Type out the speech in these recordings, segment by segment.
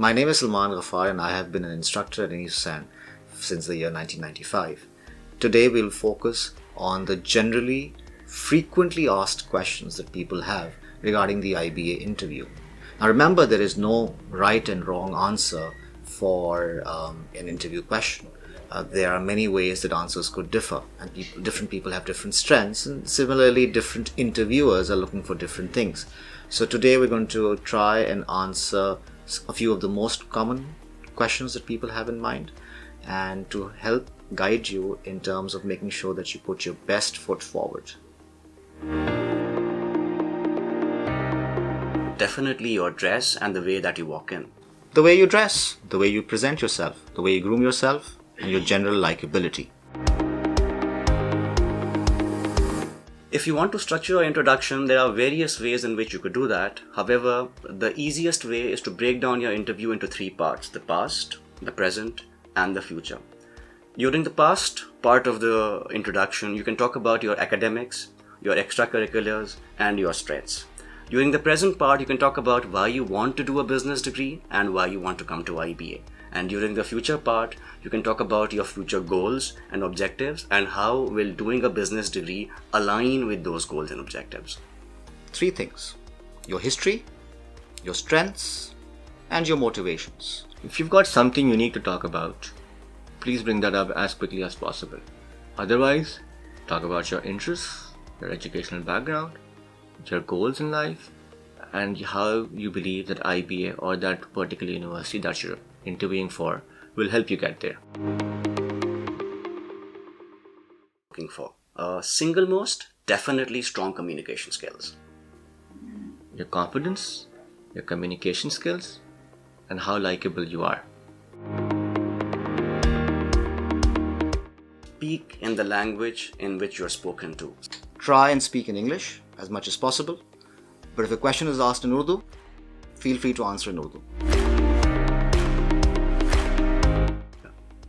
My name is Salman Ghaffar and I have been an instructor at ISAN since the year 1995. Today we'll focus on the generally frequently asked questions that people have regarding the IBA interview. Now remember, there is no right and wrong answer for an interview question. There are many ways that answers could differ, and different people have different strengths, and similarly different interviewers are looking for different things. So today we're going to try and answer a few of the most common questions that people have in mind, and to help guide you in terms of making sure that you put your best foot forward. Definitely your dress and the way that you walk in. The way you dress, the way you present yourself, the way you groom yourself, and your general likability. If you want to structure your introduction, there are various ways in which you could do that. However, the easiest way is to break down your interview into three parts: the past, the present, and the future. During the past part of the introduction, you can talk about your academics, your extracurriculars, and your strengths. During the present part, you can talk about why you want to do a business degree and why you want to come to IBA. And during the future part, you can talk about your future goals and objectives and how will doing a business degree align with those goals and objectives. Three things: your history, your strengths, and your motivations. If you've got something unique to talk about, please bring that up as quickly as possible. Otherwise, talk about your interests, your educational background, your goals in life, and how you believe that IBA or that particular university that you're interviewing for will help you get there. Looking for single most, definitely strong communication skills. Your confidence, your communication skills, and how likable you are. Speak in the language in which you're spoken to. Try and speak in English as much as possible, but if a question is asked in Urdu, feel free to answer in Urdu.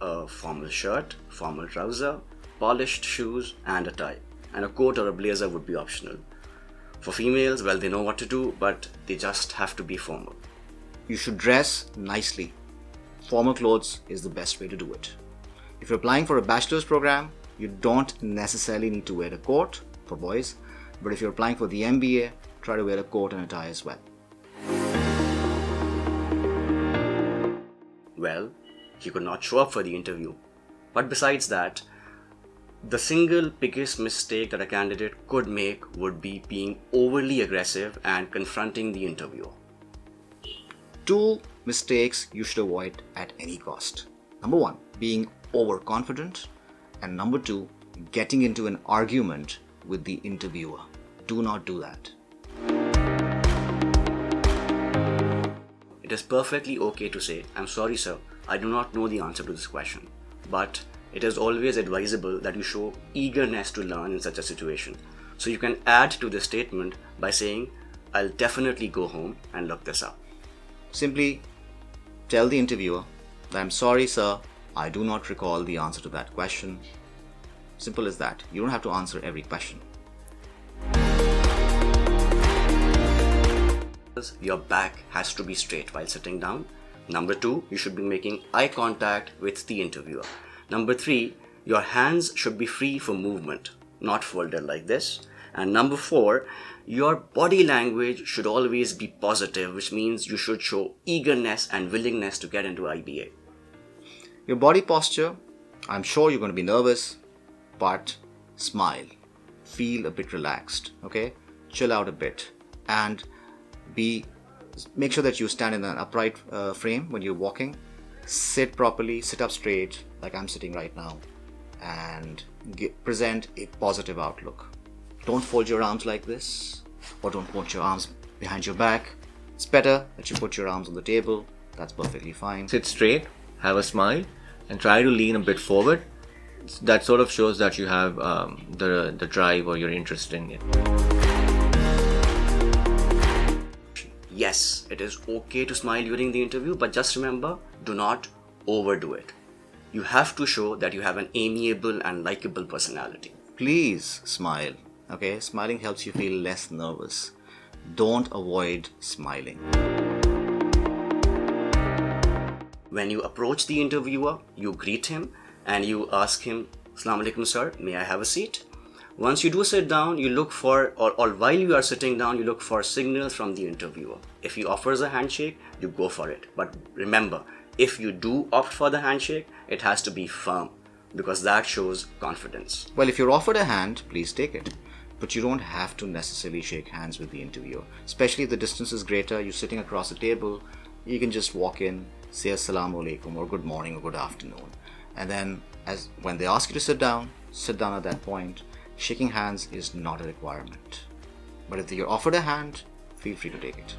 A formal shirt, formal trouser, polished shoes, and a tie. And a coat or a blazer would be optional. For females, well, they know what to do, but they just have to be formal. You should dress nicely. Formal clothes is the best way to do it. If you're applying for a bachelor's program, you don't necessarily need to wear a coat for boys, but if you're applying for the MBA, try to wear a coat and a tie as well. Well, he could not show up for the interview. But besides that, the single biggest mistake that a candidate could make would be being overly aggressive and confronting the interviewer. Two mistakes you should avoid at any cost. Number one, being overconfident, and number two, getting into an argument with the interviewer. Do not do that. It is perfectly okay to say, "I'm sorry sir, I do not know the answer to this question." But it is always advisable that you show eagerness to learn in such a situation. So you can add to this statement by saying, "I'll definitely go home and look this up." Simply tell the interviewer that, "I'm sorry sir, I do not recall the answer to that question." Simple as that. You don't have to answer every question. Your back has to be straight while sitting down. Number two, you should be making eye contact with the interviewer. Number three, your hands should be free for movement, not folded like this. And number four, your body language should always be positive, which means you should show eagerness and willingness to get into IBA. Your body posture, I'm sure you're going to be nervous, but smile. Feel a bit relaxed, okay? Chill out a bit and make sure that you stand in an upright frame when you're walking. Sit properly, sit up straight like I'm sitting right now, and present a positive outlook. Don't fold your arms like this, or don't put your arms behind your back. It's better that you put your arms on the table. That's perfectly fine. Sit straight, have a smile, and try to lean a bit forward. That sort of shows that you have the drive or you're interested in it. Yes, it is okay to smile during the interview, but just remember, do not overdo it. You have to show that you have an amiable and likable personality. Please smile, okay? Smiling helps you feel less nervous. Don't avoid smiling. When you approach the interviewer, you greet him and you ask him, "Assalamu alaikum sir, may I have a seat?" Once you do sit down, you look for, or while you are sitting down, you look for signals from the interviewer. If he offers a handshake, you go for it. But remember, if you do opt for the handshake, it has to be firm, because that shows confidence. Well, if you're offered a hand, please take it. But you don't have to necessarily shake hands with the interviewer. Especially if the distance is greater, you're sitting across a table, you can just walk in, say Assalamu alaikum or good morning or good afternoon. And then when they ask you to sit down at that point. Shaking hands is not a requirement. But if you're offered a hand, feel free to take it.